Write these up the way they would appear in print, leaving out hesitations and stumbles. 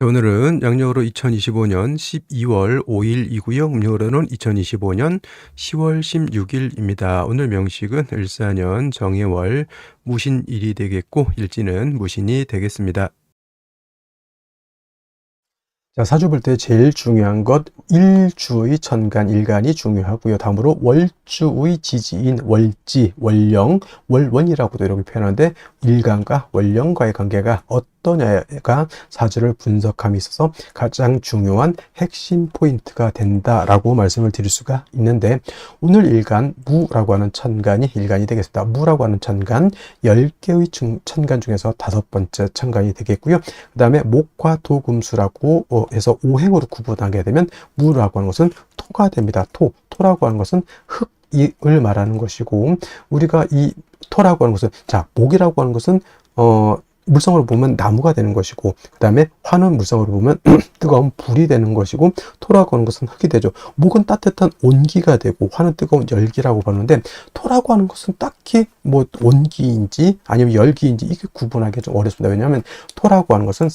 자, 오늘은 양력으로 2025년 12월 5일이고요. 음력으로는 2025년 10월 16일입니다. 오늘 명식은 을사년 정해월 무신일이 되겠고 일지는 무신이 되겠습니다. 자, 사주 볼 때 제일 중요한 것 일주의 천간, 일간이 중요하고요. 다음으로 월주의 지지인 월지, 월령, 월원이라고도 이렇게 표현하는데 일간과 월령과의 관계가 어떠냐가 사주를 분석함에 있어서 가장 중요한 핵심 포인트가 된다라고 말씀을 드릴 수가 있는데, 오늘 일간 무라고 하는 천간이 일간이 되겠습니다. 무라고 하는 천간 10개의 천간 중에서 5번째 천간이 되겠고요. 그 다음에 목화 토금수라고 해서 오행으로 구분하게 되면 무라고 하는 것은 토가 됩니다. 토라고 하는 것은 흙을 말하는 것이고, 우리가 이 토라고 하는 것은, 자, 목이라고 하는 것은 물성으로 보면 나무가 되는 것이고, 그 다음에 화는 물성으로 보면 뜨거운 불이 되는 것이고, 토라고 하는 것은 흙이 되죠. 목은 따뜻한 온기가 되고, 화는 뜨거운 열기라고 보는데, 토라고 하는 것은 딱히 뭐 온기인지 아니면 열기인지 이게 구분하기 좀 어렵습니다. 왜냐하면 토라고 하는 것은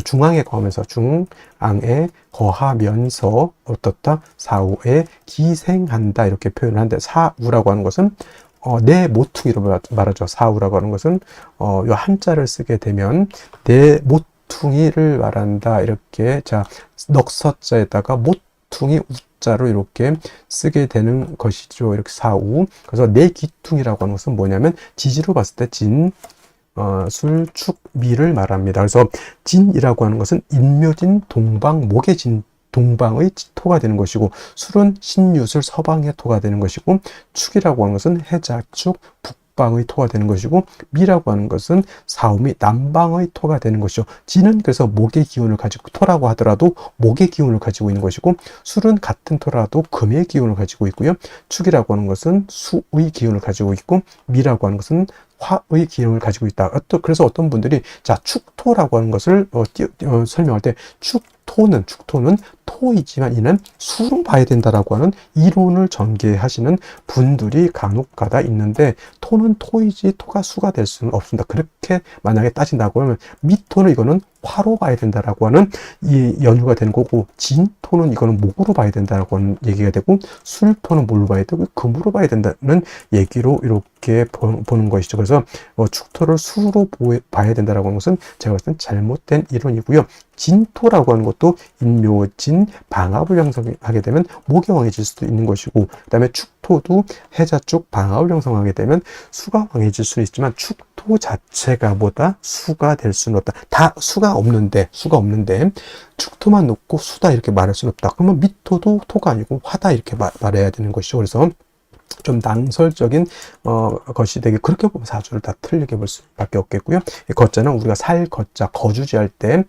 중앙에 거하면서, 중앙에 거하면서 어떻다? 사후에 기생한다, 이렇게 표현을 하는데, 사우라고 하는 것은 내 모퉁이로 말하죠. 사우라고 하는 것은 요 한자를 쓰게 되면 내 모퉁이를 말한다, 이렇게. 자, 넉서자에다가 모퉁이 우자로 이렇게 쓰게 되는 것이죠. 이렇게 사우. 그래서 내 기퉁이라고 하는 것은 뭐냐면 지지로 봤을 때 진, 술, 축, 미를 말합니다. 그래서 진이라고 하는 것은 인묘진, 동방, 목의 진, 동방의 토가 되는 것이고, 술은 신유술, 서방의 토가 되는 것이고, 축이라고 하는 것은 해자축, 북방의 토가 되는 것이고, 미라고 하는 것은 사음이 남방의 토가 되는 것이죠. 진은 그래서 목의 기운을 가지고, 토라고 하더라도 목의 기운을 가지고 있는 것이고, 술은 같은 토라도 금의 기운을 가지고 있고요. 축이라고 하는 것은 수의 기운을 가지고 있고, 미라고 하는 것은 화의 기운을 가지고 있다. 그래서 어떤 분들이, 자, 축토라고 하는 것을 설명할 때 축토는 토이지만 이는 수로 봐야 된다라고 하는 이론을 전개하시는 분들이 간혹가다 있는데, 토는 토이지 토가 수가 될 수는 없습니다. 그렇게 만약에 따진다고 하면 미토는 이거는 화로 봐야 된다라고 하는 이 연유가 되는 거고, 진토는 이거는 목으로 봐야 된다라고 하는 얘기가 되고, 술토는 뭘로 봐야 되고 금으로 봐야 된다는 얘기로 이렇게 보는 것이죠. 그래서 축토를 수로 봐야 된다라고 하는 것은 제가 봤을 땐 잘못된 이론이고요. 진토라고 하는 것도 인묘진, 방압을 형성하게 되면 목이 왕해질 수도 있는 것이고, 그 다음에 축토도 해자축, 방압을 형성하게 되면 수가 왕해질 수는 있지만, 축토 자체가 뭐다? 수가 될 수는 없다. 다 수가 없는데 축토만 놓고 수다 이렇게 말할 수는 없다. 그러면 미토도 토가 아니고 화다 이렇게 말해야 되는 것이죠. 그래서 좀 낭설적인 것이 되게, 그렇게 보면 사주를 다 틀리게 볼 수밖에 없겠고요. 거자는 우리가 살 거자, 거주지할 때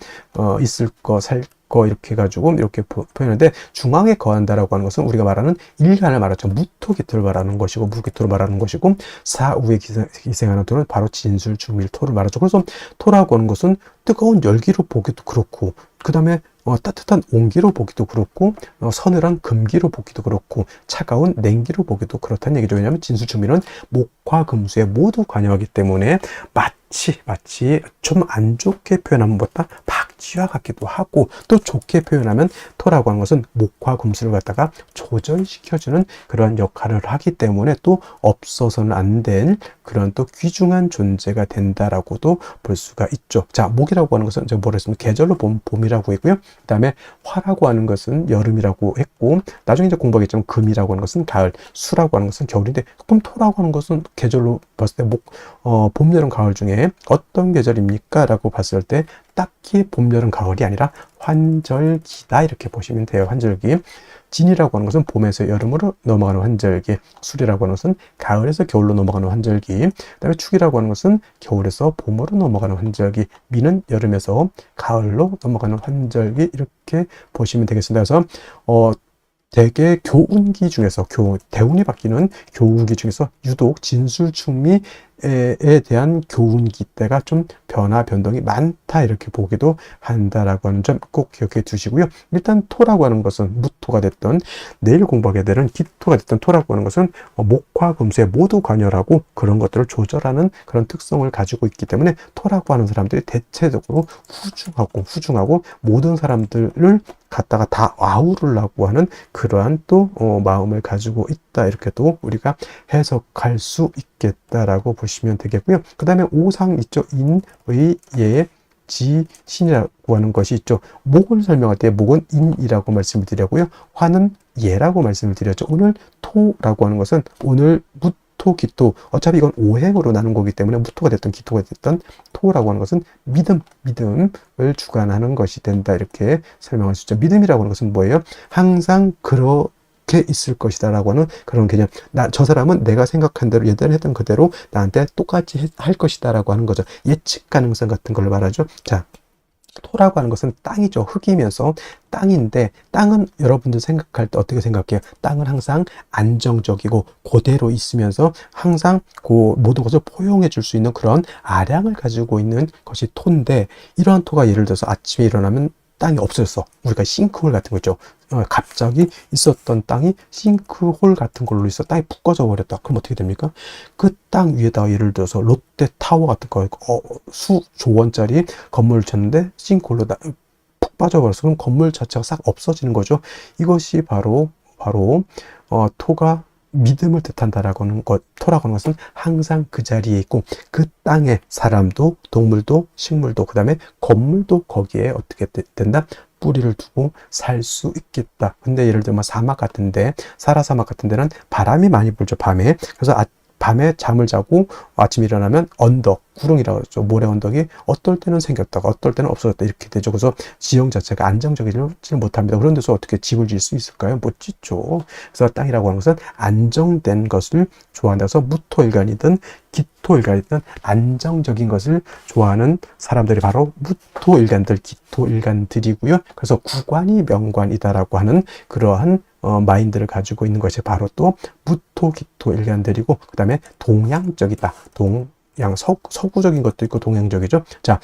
있을 거, 살 거 이렇게 해가지고 이렇게 표현하는데, 중앙에 거한다라고 하는 것은 우리가 말하는 일간을 말하죠. 무토기토를 말하는 것이고, 무기토를 말하는 것이고, 사후에 기생하는 토는 바로 진술, 중밀, 토를 말하죠. 그래서 토라고 하는 것은 뜨거운 열기로 보기도 그렇고, 그 다음에 따뜻한 온기로 보기도 그렇고, 서늘한 금기로 보기도 그렇고, 차가운 냉기로 보기도 그렇다는 얘기죠. 왜냐하면 진수중밀은 목화 금수에 모두 관여하기 때문에 마치 좀 안 좋게 표현하면 뭐다? 박쥐와 같기도 하고, 또 좋게 표현하면 토라고 하는 것은 목화 금수를 갖다가 조절시켜주는 그런 역할을 하기 때문에 또 없어서는 안 될 그런 또 귀중한 존재가 된다라고도 볼 수가 있죠. 자, 목이라고 하는 것은 제가 뭐라 했습니까? 계절로 보면 봄이라고 했고요. 그 다음에 화라고 하는 것은 여름이라고 했고, 나중에 이제 공부하겠지만 금이라고 하는 것은 가을, 수라고 하는 것은 겨울인데, 그럼 토라고 하는 것은 계절로 봤을 때 봄, 여름, 가을 중에 어떤 계절입니까? 라고 봤을 때 딱히 봄, 여름, 가을이 아니라 환절기다, 이렇게 보시면 돼요. 환절기. 진이라고 하는 것은 봄에서 여름으로 넘어가는 환절기, 술이라고 하는 것은 가을에서 겨울로 넘어가는 환절기, 그 다음에 축이라고 하는 것은 겨울에서 봄으로 넘어가는 환절기, 미는 여름에서 가을로 넘어가는 환절기, 이렇게 보시면 되겠습니다. 그래서 대개 교운기 중에서 대운이 바뀌는 교운기 중에서 유독 진술충미 대한 교훈기 때가 좀 변동이 많다 이렇게 보기도 한다라고 하는 점 꼭 기억해 두시고요. 일단 토라고 하는 것은 무토가 됐던 내일 공부하게 되는 기토가 됐던 토라고 하는 것은 목화 금수에 모두 관여하고 그런 것들을 조절하는 그런 특성을 가지고 있기 때문에 토라고 하는 사람들이 대체적으로 후중하고 모든 사람들을 갖다가 다 아우르려고 하는 그러한 또 마음을 가지고 있다 이렇게 또 우리가 해석할 수 있겠다라고 보시면 되겠고요. 그 다음에 오상 있죠. 인의 예 지 신이라고 하는 것이 있죠. 목을 설명할 때 목은 인이라고 말씀을 드렸고요. 화는 예라고 말씀을 드렸죠. 오늘 토라고 하는 것은 오늘 무토 기토 어차피 이건 오행으로 나눈 거기 때문에 무토가 됐던 기토가 됐던 토라고 하는 것은 믿음을 주관하는 것이 된다 이렇게 설명할 수 있죠. 믿음이라고 하는 것은 뭐예요? 항상 그렇게 있을 것이다 라고 하는 그런 개념. 저 사람은 내가 생각한 대로 예전에 했던 그대로 나한테 똑같이 할 것이다 라고 하는 거죠. 예측 가능성 같은 걸 말하죠. 자, 토라고 하는 것은 땅이죠. 흙이면서 땅인데 땅은 여러분들 생각할 때 어떻게 생각해요? 땅은 항상 안정적이고 그대로 있으면서 항상 그 모든 것을 포용해 줄 수 있는 그런 아량을 가지고 있는 것이 토인데 이러한 토가 예를 들어서 아침에 일어나면 땅이 없어졌어. 우리가 싱크홀 같은 거 있죠. 갑자기 있었던 땅이 싱크홀 같은 걸로 있어 땅이 푹 꺼져 버렸다. 그럼 어떻게 됩니까? 그 땅 위에다가 예를 들어서 롯데타워 같은 거 수조 원짜리 건물을 쳤는데 싱크홀로 푹 빠져버려서 그럼 건물 자체가 싹 없어지는 거죠. 이것이 바로 토가 믿음을 뜻한다라고 하는 것, 토라고 하는 것은 항상 그 자리에 있고 그 땅에 사람도 동물도 식물도 그 다음에 건물도 거기에 어떻게 된다? 뿌리를 두고 살 수 있겠다. 근데 예를 들면 사막 같은데 사라사막 같은 데는 바람이 많이 불죠. 밤에. 그래서 밤에 잠을 자고 아침에 일어나면 언덕, 구릉이라고 그러죠. 모래 언덕이 어떨 때는 생겼다가 어떨 때는 없어졌다 이렇게 되죠. 그래서 지형 자체가 안정적이지 못합니다. 그런 데서 어떻게 집을 지을 수 있을까요? 못 짓죠. 그래서 땅이라고 하는 것은 안정된 것을 좋아한다. 그래서 무토일간이든 기토일간이든 안정적인 것을 좋아하는 사람들이 바로 무토일간들, 기토일간들이고요. 그래서 구관이 명관이다라고 하는 그러한 마인드를 가지고 있는 것이 바로 또 무토, 기토 일간들이고 그 다음에 동양적이다. 서구적인 것도 있고 동양적이죠. 자,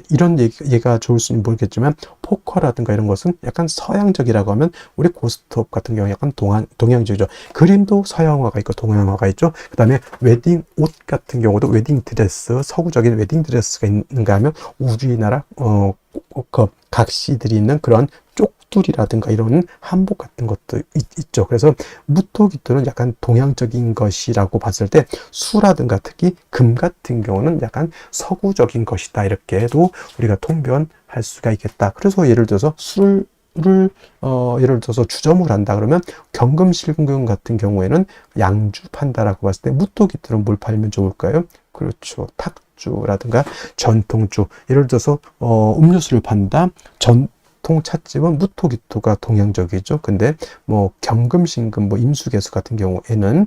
이런 얘가 좋을지는 모르겠지만 포커라든가 이런 것은 약간 서양적이라고 하면 우리 고스톱 같은 경우 약간 동양적이죠. 그림도 서양화가 있고 동양화가 있죠. 그 다음에 웨딩 옷 같은 경우도 웨딩 드레스, 서구적인 웨딩 드레스가 있는가 하면 우리나라 각시들이 있는 그런 쪽둘이라든가 이런 한복 같은 것도 있죠. 그래서 무토기토는 약간 동양적인 것이라고 봤을 때 수라든가 특히 금 같은 경우는 약간 서구적인 것이다 이렇게도 우리가 통변할 수가 있겠다. 그래서 예를 들어서 술을 예를 들어서 주점을 한다 그러면 경금실금 같은 경우에는 양주 판다라고 봤을 때 무토기토는 뭘 팔면 좋을까요? 그렇죠. 탁주라든가 전통주. 예를 들어서 음료수를 판다. 전통 찻집은 무토기토가 동양적이죠. 근데 경금신금 임수개수 같은 경우에는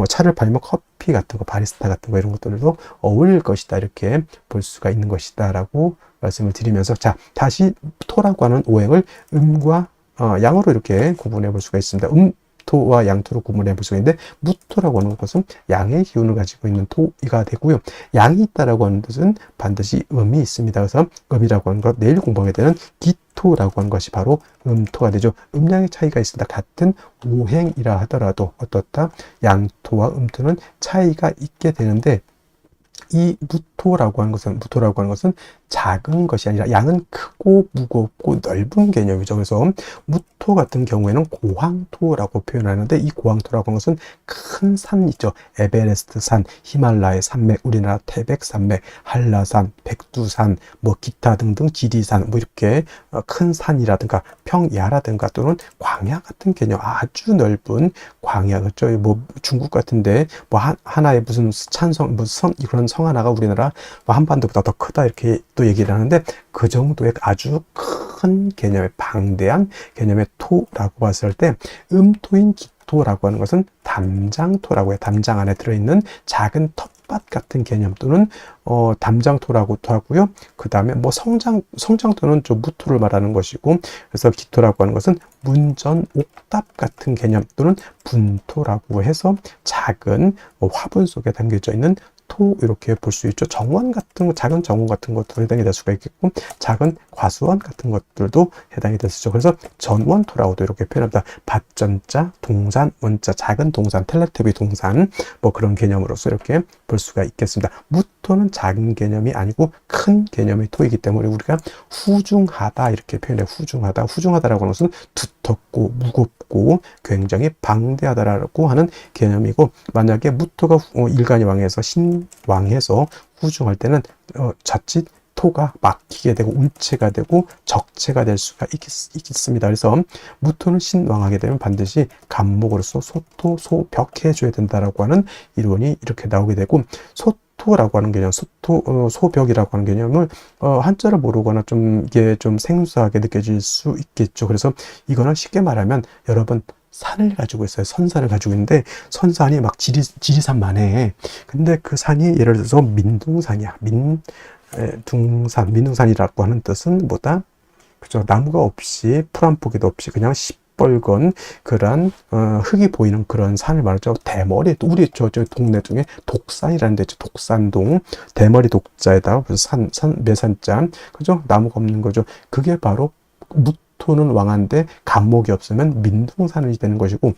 차를 팔면 커피 같은 거, 바리스타 같은 거 이런 것들도 어울릴 것이다. 이렇게 볼 수가 있는 것이다라고 말씀을 드리면서 자, 다시 토라고 하는 오행을 음과 양으로 이렇게 구분해 볼 수가 있습니다. 토와 양토로 구분해 볼 수가 있는데 무토라고 하는 것은 양의 기운을 가지고 있는 토가 되고요. 양이 있다라고 하는 것은 반드시 음이 있습니다. 그래서 음이라고 하는 것 내일 공부하게 되는 기토라고 하는 것이 바로 음토가 되죠. 음양의 차이가 있습니다. 같은 오행이라 하더라도 어떻다? 양토와 음토는 차이가 있게 되는데 이 무토라고 하는 것은 작은 것이 아니라 양은 크고 무겁고 넓은 개념이죠. 그래서 무토 같은 경우에는 고황토라고 표현하는데 이 고황토라고 하는 것은 큰 산 있죠. 에베레스트 산, 히말라야 산맥, 우리나라 태백산맥, 한라산, 백두산, 기타 등등 지리산, 이렇게 큰 산이라든가 평야라든가 또는 광야 같은 개념, 아주 넓은 광야, 그렇죠. 중국 같은데 하나의 무슨 그런 성 하나가 우리나라 한반도보다 더 크다 이렇게 또 얘기를 하는데 그 정도의 아주 큰 개념의 방대한 개념의 토라고 봤을 때 음토인 기토라고 하는 것은 담장토라고 해요. 담장 안에 들어있는 작은 텃밭 같은 개념 또는 담장토라고도 하고요. 그 다음에 성장토는 좀 무토를 말하는 것이고 그래서 기토라고 하는 것은 문전 옥답 같은 개념 또는 분토라고 해서 작은 화분 속에 담겨져 있는 무토 이렇게 볼 수 있죠. 정원 같은 거, 작은 정원 같은 것도 해당이 될 수가 있겠고, 작은 과수원 같은 것들도 해당이 될 수 있죠. 그래서 전원토라고도 이렇게 표현합니다. 밭전자, 동산, 원자, 작은 동산, 텔레토비 동산, 뭐 그런 개념으로서 이렇게 볼 수가 있겠습니다. 무토는 작은 개념이 아니고 큰 개념의 토이기 때문에 우리가 후중하다 이렇게 표현해요. 후중하다. 후중하다라고 하는 것은 두텁고 무겁고 굉장히 방대하다라고 하는 개념이고, 만약에 무토가 일간이왕에서 신왕해서 후중할 때는 자칫 토가 막히게 되고 울체가 되고 적체가 될 수가 있겠습니다. 그래서 무토는 신왕하게 되면 반드시 간목으로서 소토, 소벽해 줘야 된다라고 하는 이론이 이렇게 나오게 되고, 소토라고 하는 개념, 소벽이라고 하는 개념을 한자를 모르거나 좀 이게 좀 생소하게 느껴질 수 있겠죠. 그래서 이거는 쉽게 말하면 여러분 산을 가지고 있어요. 선산을 가지고 있는데 선산이 막 지리산만해. 근데 그 산이 예를 들어서 민둥산이야. 민둥산이라고 하는 뜻은 뭐다? 그죠? 나무가 없이 풀 한 포기도 없이 그냥 시뻘건 그런 흙이 보이는 그런 산을 말하죠. 대머리, 우리 저 동네 중에 독산이라는 데 있죠. 독산동, 대머리 독자에다가 매산자, 그죠? 나무가 없는 거죠. 그게 바로 무토는 왕한데 간목이 없으면 민둥산이 되는 것이고,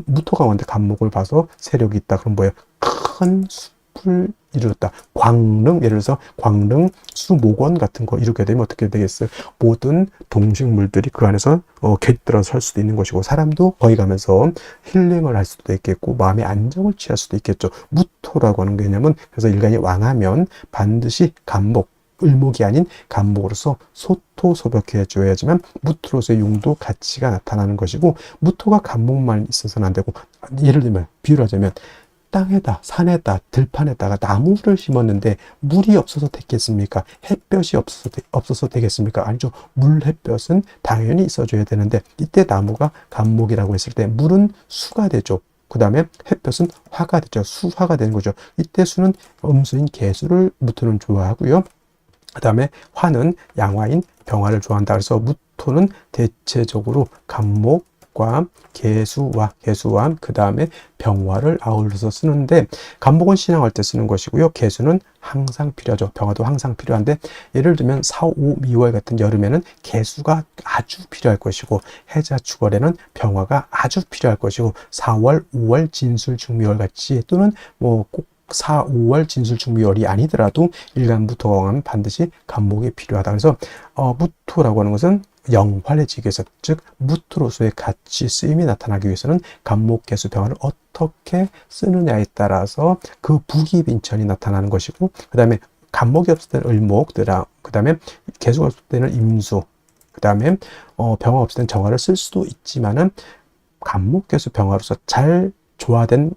무토가 왕한데 간목을 봐서 세력이 있다. 그럼 뭐예요? 큰 숲을 이루었다. 광릉, 예를 들어서 광릉 수목원 같은 거 이렇게 되면 어떻게 되겠어요? 모든 동식물들이 그 안에서 깃들어 설 수도 있는 것이고, 사람도 거기 가면서 힐링을 할 수도 있겠고 마음의 안정을 취할 수도 있겠죠. 무토라고 하는 개념은 그래서 일간이 왕하면 반드시 간목, 을목이 아닌 간목으로서 소토소벽해 줘야지만 무토로서의 용도 가치가 나타나는 것이고, 무토가 간목만 있어서는 안 되고, 예를 들면 비유를 하자면 땅에다, 산에다, 들판에다가 나무를 심었는데 물이 없어서 됐겠습니까? 햇볕이 없어서 되겠습니까? 아니죠. 물, 햇볕은 당연히 있어줘야 되는데, 이때 나무가 간목이라고 했을 때 물은 수가 되죠. 그 다음에 햇볕은 화가 되죠. 수화가 되는 거죠. 이때 수는 음수인 개수를 무토는 좋아하고요. 그 다음에 화는 양화인 병화를 좋아한다. 그래서 무토는 대체적으로 간목과 개수와 그 다음에 병화를 아울러서 쓰는데, 간목은 신앙할 때 쓰는 것이고요. 개수는 항상 필요하죠. 병화도 항상 필요한데, 예를 들면 4, 5, 미월 같은 여름에는 개수가 아주 필요할 것이고, 해자축월에는 병화가 아주 필요할 것이고, 4월, 5월 진술중미월 같이, 또는 꼭 4, 5월 진술중미월이 아니더라도 일간무토가 왕하면 반드시 간목이 필요하다. 그래서 무토라고 하는 것은 영활해지기 위해서, 즉 무토로서의 가치 쓰임이 나타나기 위해서는 간목, 개수, 병화를 어떻게 쓰느냐에 따라서 그 부기빈천이 나타나는 것이고, 그 다음에 간목이 없을 때는 을목, 그 다음에 개수가 없을 때는 임수, 그 다음에 병화 없을 때는 정화를 쓸 수도 있지만은 간목, 개수, 병화로서 잘 조화된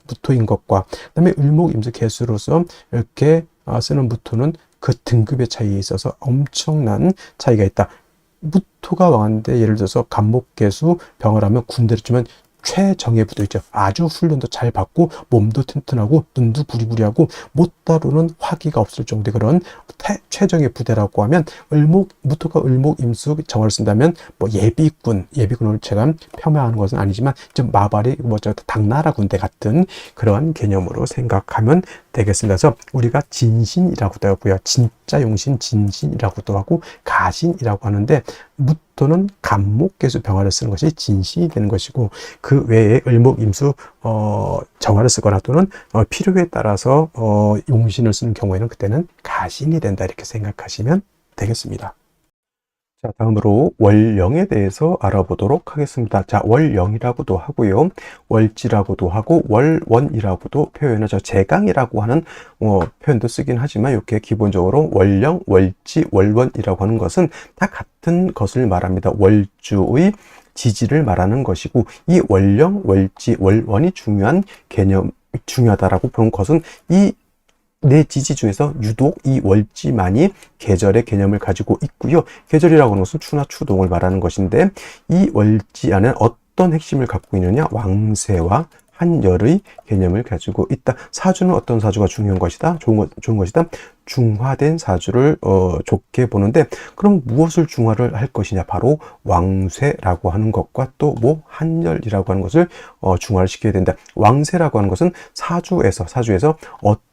무토인 것과, 그 다음에 을목, 임수, 개수로서 이렇게 쓰는 무토는 그 등급의 차이에 있어서 엄청난 차이가 있다. 무토가 왕한데 예를 들어서 간목, 개수, 병화라면 군대를 주면 최정예 부대 있죠. 아주 훈련도 잘 받고 몸도 튼튼하고 눈도 부리부리하고 못 다루는 화기가 없을 정도의 그런 최정예 부대라고 하면, 무토가 을목, 임수, 정화를 쓴다면 예비군을 제가 폄하하는 것은 아니지만 좀 마발이 당나라 군대 같은 그런 개념으로 생각하면 되겠습니다. 그래서 우리가 진신이라고도 하고요, 진짜 용신 진신이라고도 하고 가신이라고 하는데, 무토는 간목, 개수, 병화를 쓰는 것이 진신이 되는 것이고, 그 외에 을목, 임수, 정화를 쓰거나 또는 필요에 따라서 용신을 쓰는 경우에는 그때는 가신이 된다, 이렇게 생각하시면 되겠습니다. 자, 다음으로 월령에 대해서 알아보도록 하겠습니다. 자, 월령이라고도 하고요, 월지라고도 하고, 월원이라고도 표현하죠. 제강이라고 하는 표현도 쓰긴 하지만, 이렇게 기본적으로 월령, 월지, 월원이라고 하는 것은 다 같은 것을 말합니다. 월주의 지지를 말하는 것이고, 이 월령, 월지, 월원이 중요하다라고 보는 것은 이 네 지지 중에서 유독 이 월지만이 계절의 개념을 가지고 있고요. 계절이라고 하는 것은 추나 추동을 말하는 것인데, 이 월지 안에 어떤 핵심을 갖고 있느냐? 왕세와 한열의 개념을 가지고 있다. 사주는 어떤 사주가 중요한 것이다? 좋은 것이다. 중화된 사주를 좋게 보는데, 그럼 무엇을 중화를 할 것이냐? 바로 왕쇠라고 하는 것과 또 한열이라고 하는 것을 중화를 시켜야 된다. 왕쇠라고 하는 것은 사주에서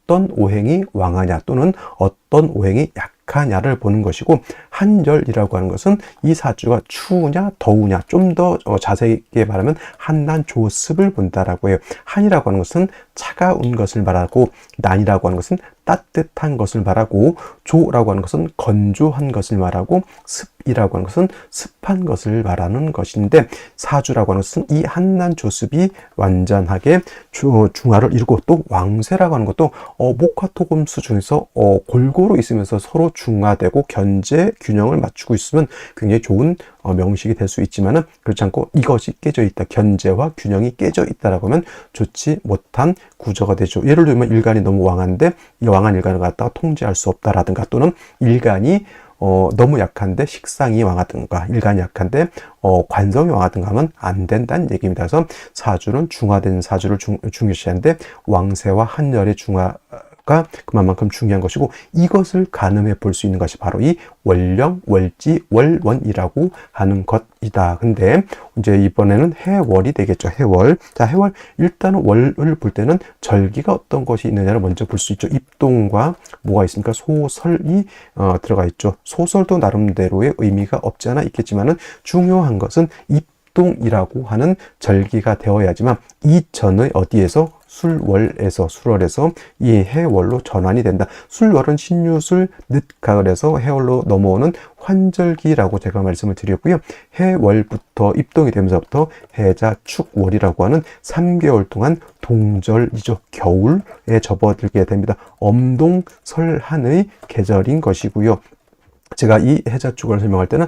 어떤 오행이 왕하냐 또는 어떤 오행이 약하냐를 보는 것이고, 한열이라고 하는 것은 이 사주가 추우냐 더우냐, 좀 더 자세하게 말하면 한난 조습을 본다라고 해요. 한이라고 하는 것은 차가운 것을 말하고, 난이라고 하는 것은 따뜻한 것을 말하고, 조라고 하는 것은 건조한 것을 말하고, 습이라고 하는 것은 습한 것을 말하는 것인데, 사주라고 하는 것은 이 한난 조습이 완전하게 중화를 이루고, 또 왕쇠라고 하는 것도 목화토금수 중에서 골고루 있으면서 서로 중화되고 견제 균형을 맞추고 있으면 굉장히 좋은 명식이 될 수 있지만은, 그렇지 않고 이것이 깨져 있다, 견제와 균형이 깨져 있다라고 하면 좋지 못한 구조가 되죠. 예를 들면 일간이 너무 왕한데 이 왕한 일간을 갖다가 통제할 수 없다라든가, 또는 일간이 너무 약한데 식상이 왕하든가, 일간이 약한데 관성이 왕하든가 하면 안 된다는 얘기입니다. 그래서 사주는 중화된 사주를 중요시하는데, 왕세와 한열의 중화가 그만큼 중요한 것이고, 이것을 가늠해 볼 수 있는 것이 바로 이 월령, 월지, 월원이라고 하는 것이다. 근데 이제 이번에는 해월이 되겠죠. 해월. 자, 해월, 일단은 월을 볼 때는 절기가 어떤 것이 있느냐를 먼저 볼 수 있죠. 입동과 뭐가 있습니까? 소설이 들어가 있죠. 소설도 나름대로의 의미가 없지 않아 있겠지만은, 중요한 것은 입동이라고 하는 절기가 되어야지만 이전의 어디에서 술월에서 이 해월로 전환이 된다. 술월은 신유술 늦가을에서 해월로 넘어오는 환절기라고 제가 말씀을 드렸고요. 해월부터 입동이 되면서부터 해자 축월이라고 하는 3개월 동안 동절이죠. 겨울에 접어들게 됩니다. 엄동설한의 계절인 것이고요. 제가 이 해자축을 설명할 때는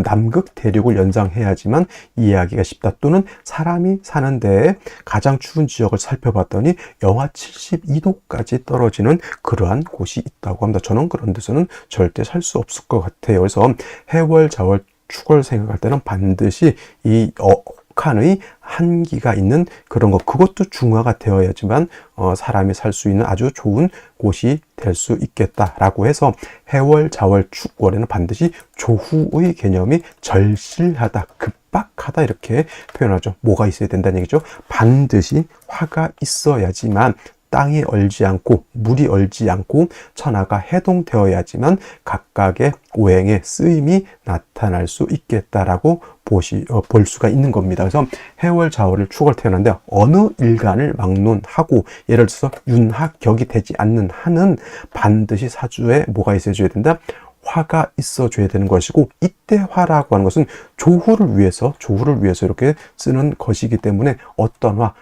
남극 대륙을 연상해야지만 이해하기가 쉽다, 또는 사람이 사는 데에 가장 추운 지역을 살펴봤더니 영하 72도까지 떨어지는 그러한 곳이 있다고 합니다. 저는 그런 데서는 절대 살 수 없을 것 같아요. 그래서 해월, 자월, 축을 생각할 때는 반드시 이 북한의 한기가 있는 그런 것, 그것도 중화가 되어야지만 사람이 살 수 있는 아주 좋은 곳이 될 수 있겠다라고 해서, 해월, 자월, 축월에는 반드시 조후의 개념이 절실하다, 급박하다 이렇게 표현하죠. 뭐가 있어야 된다는 얘기죠. 반드시 화가 있어야지만, 땅이 얼지 않고 물이 얼지 않고 천하가 해동되어야지만 각각의 오행의 쓰임이 나타날 수 있겠다라고 볼 수가 있는 겁니다. 그래서 해월, 자월을 축월 태어났는데 어느 일간을 막론하고, 예를 들어서 윤학격이 되지 않는 한은 반드시 사주에 뭐가 있어줘야 된다? 화가 있어줘야 되는 것이고, 이때 화라고 하는 것은 조후를 위해서 이렇게 쓰는 것이기 때문에, 어떤 화,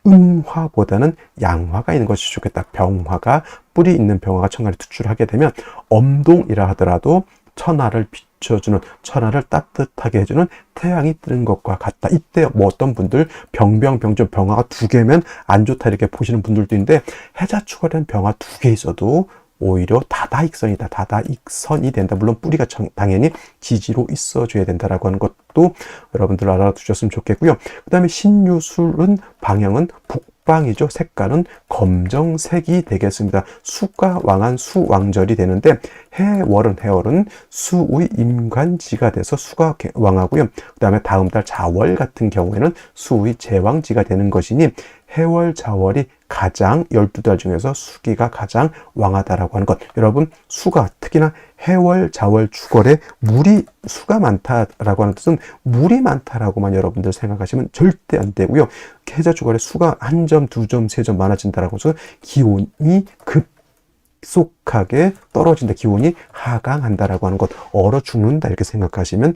음화보다는 양화가 있는 것이 좋겠다. 병화가, 뿌리 있는 병화가 천간에 투출하게 되면 엄동이라 하더라도 천하를 비춰주는, 천하를 따뜻하게 해주는 태양이 뜨는 것과 같다. 이때 어떤 분들 병병병조 병화가 2개면 안 좋다 이렇게 보시는 분들도 있는데, 해자축월에는 병화 2개 있어도 오히려 다다익선이다. 다다익선이 된다. 물론 뿌리가 당연히 지지로 있어줘야 된다라고 하는 것도 여러분들 알아두셨으면 좋겠고요. 그 다음에 신유술은 방향은 북방이죠. 색깔은 검정색이 되겠습니다. 수가 왕한 수왕절이 되는데, 해월은 수의 임관지가 돼서 수가 왕하고요. 그 다음에 다음 달 자월 같은 경우에는 수의 제왕지가 되는 것이니, 해월, 자월이 가장 12달 중에서 수기가 가장 왕하다라고 하는 것. 여러분, 수가, 특히나 해월, 자월, 축월에 수가 많다라고 하는 뜻은 물이 많다라고만 여러분들 생각하시면 절대 안 되고요. 해자, 축월에 수가 1점, 2점, 3점 많아진다라고 해서 기온이 급속하게 떨어진다, 기온이 하강한다라고 하는 것, 얼어 죽는다 이렇게 생각하시면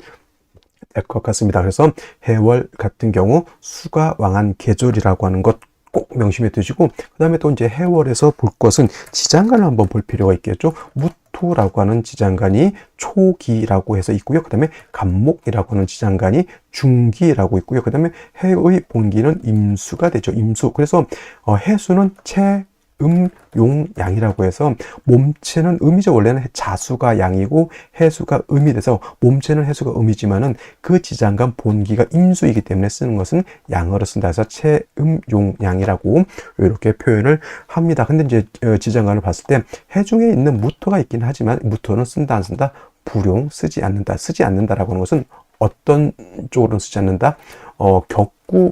될 것 같습니다. 그래서 해월 같은 경우 수가 왕한 계절이라고 하는 것 꼭 명심해 두시고, 그 다음에 또 이제 해월에서 볼 것은 지장간을 한번 볼 필요가 있겠죠. 무토라고 하는 지장간이 초기라고 해서 있고요. 그 다음에 간목이라고 하는 지장간이 중기라고 있고요. 그 다음에 해의 본기는 임수가 되죠. 임수. 그래서 해수는 용, 양이라고 해서 몸체는 음이죠. 원래는 자수가 양이고 해수가 음이 돼서 몸체는 해수가 음이지만은 그 지장간 본기가 임수이기 때문에 쓰는 것은 양어로 쓴다 해서 용, 양이라고 이렇게 표현을 합니다. 근데 이제 지장간을 봤을 때 해중에 있는 무토가 있긴 하지만 무토는 쓴다 안 쓴다? 불용, 쓰지 않는다라고 하는 것은 어떤 쪽으로는 쓰지 않는다?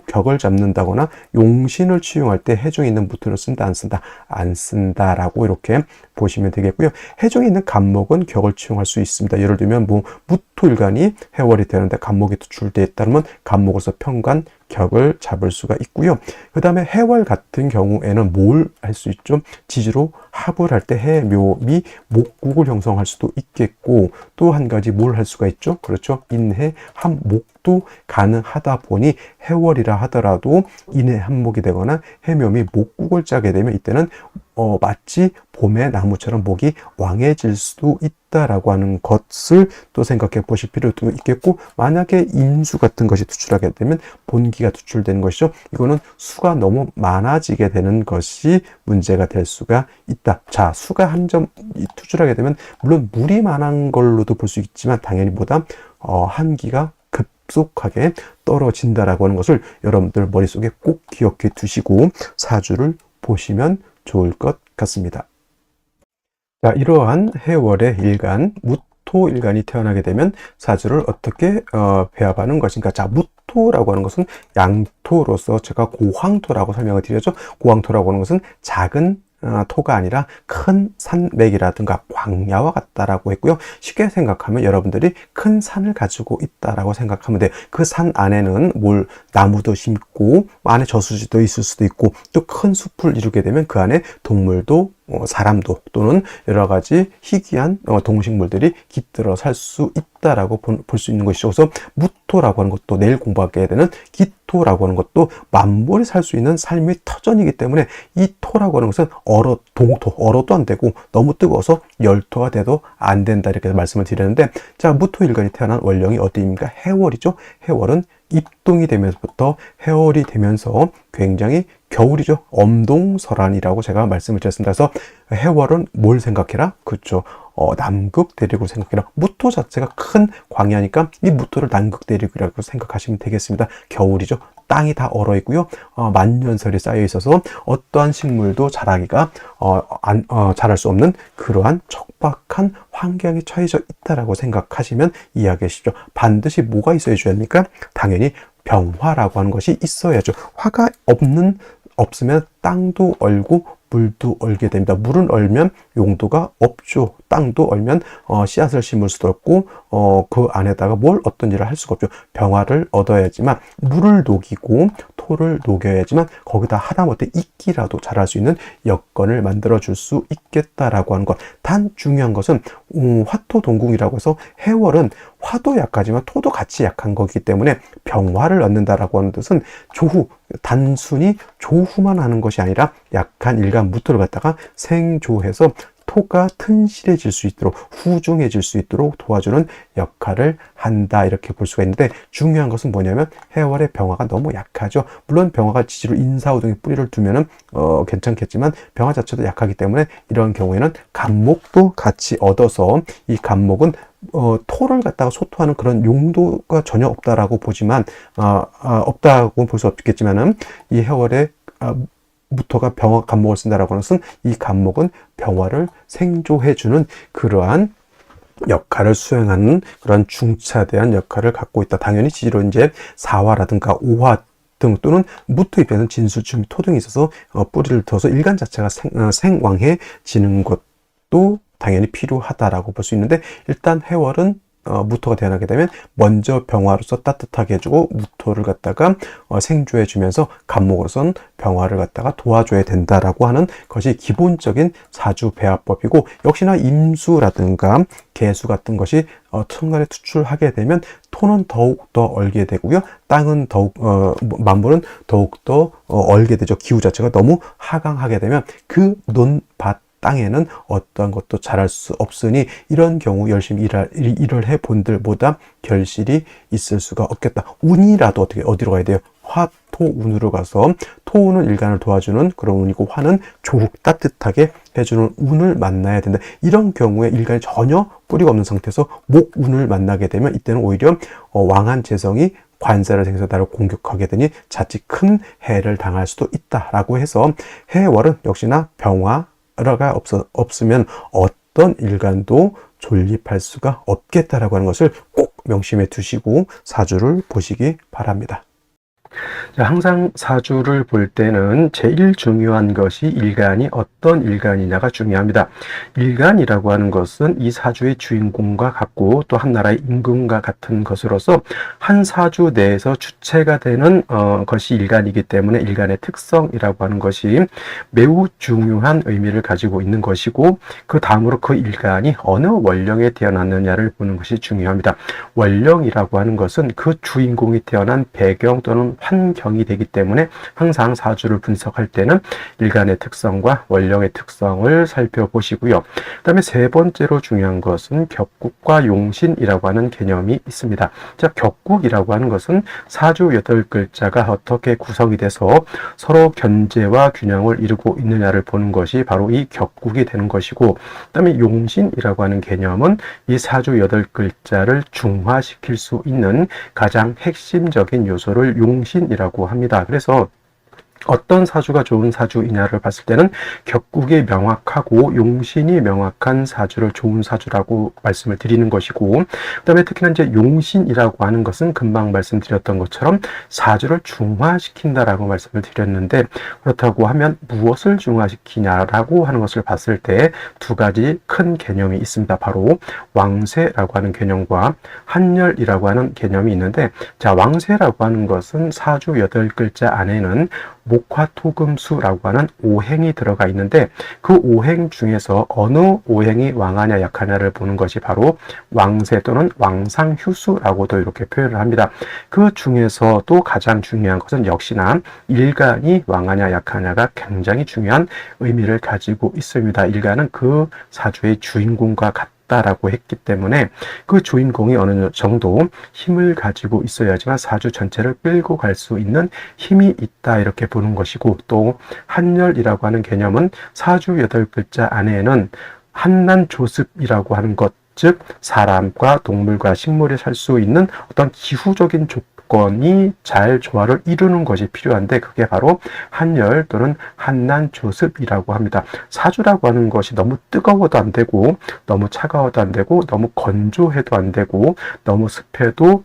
격을 잡는다거나 용신을 취용할 때 해중에 있는 무토를 쓴다, 안 쓴다? 안 쓴다라고 이렇게 보시면 되겠고요. 해중에 있는 간목은 격을 취용할 수 있습니다. 예를 들면 뭐 무토일간이 해월이 되는데 간목이 투출되어 있다면 간목으로서 편관, 격을 잡을 수가 있고요. 그 다음에 해월 같은 경우에는 뭘 할 수 있죠? 지지로 합을 할 때 해, 묘, 미, 목국을 형성할 수도 있겠고, 또 한 가지 뭘 할 수가 있죠? 그렇죠. 인해, 합목도 가능하다 보니 해월이라 하더라도 인해, 합목이 되거나 해묘미, 목국을 짜게 되면 이때는 마치 봄의 나무처럼 목이 왕해질 수도 있다라고 하는 것을 또 생각해 보실 필요도 있겠고, 만약에 임수 같은 것이 투출하게 되면 본기가 투출되는 것이죠. 이거는 수가 너무 많아지게 되는 것이 문제가 될 수가 있다. 자, 수가 한 점 투출하게 되면 물론 물이 많은 걸로도 볼 수 있지만 당연히 보다 한기가 급속하게 떨어진다라고 하는 것을 여러분들 머릿속에 꼭 기억해 두시고 사주를 보시면 좋을 것 같습니다. 자, 이러한 해월의 일간, 무토일간이 태어나게 되면 사주를 어떻게 배합하는 것인가. 자, 무토라고 하는 것은 양토로서 제가 고황토라고 설명을 드렸죠. 고황토라고 하는 것은 작은 토가 아니라 큰 산맥이라든가 광야와 같다라고 했고요. 쉽게 생각하면 여러분들이 큰 산을 가지고 있다라고 생각하면 돼요. 그 산 안에는 나무도 심고 안에 저수지도 있을 수도 있고 또 큰 숲을 이루게 되면 그 안에 동물도 사람도 또는 여러 가지 희귀한 동식물들이 깃들어 살 수 있다라고 볼 수 있는 것이죠. 그래서 무토라고 하는 것도 내일 공부하게 되는 기토라고 하는 것도 만물이 살 수 있는 삶의 터전이기 때문에 이 토라고 하는 것은 동토, 얼어도 안 되고 너무 뜨거워서 열토가 돼도 안 된다 이렇게 말씀을 드렸는데, 자, 무토일간이 태어난 월령이 어디입니까? 해월이죠. 해월은 입동이 되면서부터 해월이 되면서 굉장히 겨울이죠. 엄동설한이라고 제가 말씀을 드렸습니다. 그래서 해월은 뭘 생각해라? 그렇죠. 남극 대륙을 생각해라. 무토 자체가 큰 광야니까 이 무토를 남극 대륙이라고 생각하시면 되겠습니다. 겨울이죠. 땅이 다 얼어 있고요. 만년설이 쌓여 있어서 어떠한 식물도 자라기가 자랄 수 없는 그러한 척박한 환경에 처해져 있다라고 생각하시면 이해하겠죠. 반드시 뭐가 있어야 됩니까? 당연히 병화라고 하는 것이 있어야죠. 화가 없으면 땅도 얼고 물도 얼게 됩니다. 물은 얼면 용도가 없죠. 땅도 얼면 씨앗을 심을 수도 없고 그 안에다가 어떤 일을 할 수가 없죠. 병화를 얻어야지만 물을 녹이고 토를 녹여야지만 거기다 하다못해 이끼라도 자랄 수 있는 여건을 만들어 줄 수 있겠다라고 하는 것. 단 중요한 것은 화토동궁이라고 해서 해월은 화도 약하지만 토도 같이 약한 거기 때문에 병화를 얻는다라고 하는 뜻은 단순히 조후만 하는 것이 아니라 약한 일간 무토를 갖다가 생조해서 토가 튼실해질 수 있도록 후중해질 수 있도록 도와주는 역할을 한다 이렇게 볼 수가 있는데, 중요한 것은 뭐냐면 해월의 병화가 너무 약하죠. 물론 병화가 지지로 인사우동에 뿌리를 두면은 괜찮겠지만 병화 자체도 약하기 때문에 이런 경우에는 간목도 같이 얻어서 이 간목은 토를 갖다가 소토하는 그런 용도가 전혀 없다라고 보지만 없다고 볼 수 없겠지만은 이 해월의 무토가 간목을 쓴다라고 하는 것은 이 간목은 병화를 생조해주는 그러한 역할을 수행하는 그런 중차대한 역할을 갖고 있다. 당연히 지지로 이제 사화라든가 오화 등 또는 무토 입장에서는 진술충, 토 등이 있어서 뿌리를 둬서 일간 자체가 생왕해지는 것도 당연히 필요하다라고 볼 수 있는데, 일단 해월은 무토가 태어나게 되면 먼저 병화로서 따뜻하게 해주고 무토를 갖다가 생조해 주면서 간목으로서는 병화를 갖다가 도와줘야 된다라고 하는 것이 기본적인 사주 배합법이고, 역시나 임수라든가 개수 같은 것이 천간에 투출하게 되면 토는 더욱더 얼게 되고요. 땅은 만물은 더욱더 얼게 되죠. 기후 자체가 너무 하강하게 되면 그 논밭 땅에는 어떠한 것도 자랄 수 없으니 이런 경우 열심히 일을 해본들보다 결실이 있을 수가 없겠다. 운이라도 어디로 가야 돼요? 화토운으로 가서 토운은 일간을 도와주는 그런 운이고 화는 조국 따뜻하게 해주는 운을 만나야 된다. 이런 경우에 일간이 전혀 뿌리가 없는 상태에서 목운을 만나게 되면 이때는 오히려 왕한 재성이 관세를 생겨서 나를 공격하게 되니 자칫 큰 해를 당할 수도 있다라고 해서 해월은 역시나 병화 가 없으면 어떤 일간도 존립할 수가 없겠다라고 하는 것을 꼭 명심해 두시고 사주를 보시기 바랍니다. 자, 항상 사주를 볼 때는 제일 중요한 것이 일간이 어떤 일간이냐가 중요합니다. 일간이라고 하는 것은 이 사주의 주인공과 같고 또 한 나라의 임금과 같은 것으로서 한 사주 내에서 주체가 되는 것이 일간이기 때문에 일간의 특성이라고 하는 것이 매우 중요한 의미를 가지고 있는 것이고, 그 다음으로 그 일간이 어느 원령에 태어났느냐를 보는 것이 중요합니다. 원령이라고 하는 것은 그 주인공이 태어난 배경 또는 환경이 되기 때문에 항상 사주를 분석할 때는 일간의 특성과 원령의 특성을 살펴보시고요. 그 다음에 세 번째로 중요한 것은 격국과 용신이라고 하는 개념이 있습니다. 자, 격국이라고 하는 것은 사주 8글자가 어떻게 구성이 돼서 서로 견제와 균형을 이루고 있느냐를 보는 것이 바로 이 격국이 되는 것이고, 그 다음에 용신이라고 하는 개념은 이 사주 8글자를 중화시킬 수 있는 가장 핵심적인 요소를 용신이라고 합니다. 그래서 어떤 사주가 좋은 사주이냐를 봤을 때는 격국이 명확하고 용신이 명확한 사주를 좋은 사주라고 말씀을 드리는 것이고, 그 다음에 특히나 이제 용신이라고 하는 것은 금방 말씀드렸던 것처럼 사주를 중화시킨다라고 말씀을 드렸는데, 그렇다고 하면 무엇을 중화시키냐라고 하는 것을 봤을 때 두 가지 큰 개념이 있습니다. 바로 왕세라고 하는 개념과 한열이라고 하는 개념이 있는데, 자, 왕세라고 하는 것은 사주 8글자 안에는 목화토금수라고 하는 오행이 들어가 있는데, 그 오행 중에서 어느 오행이 왕하냐 약하냐를 보는 것이 바로 왕세 또는 왕상휴수라고도 이렇게 표현을 합니다. 그 중에서도 가장 중요한 것은 역시나 일간이 왕하냐 약하냐가 굉장히 중요한 의미를 가지고 있습니다. 일간은 그 사주의 주인공과 라고 했기 때문에 그 주인공이 어느 정도 힘을 가지고 있어야지만 사주 전체를 끌고 갈 수 있는 힘이 있다, 이렇게 보는 것이고, 또 한열이라고 하는 개념은 사주 8글자 안에는 한난조습이라고 하는 것, 즉 사람과 동물과 식물이 살 수 있는 어떤 기후적인 조건이 잘 조화를 이루는 것이 필요한데, 그게 바로 한열 또는 한난조습이라고 합니다. 사주라고 하는 것이 너무 뜨거워도 안 되고, 너무 차가워도 안 되고, 너무 건조해도 안 되고, 너무 습해도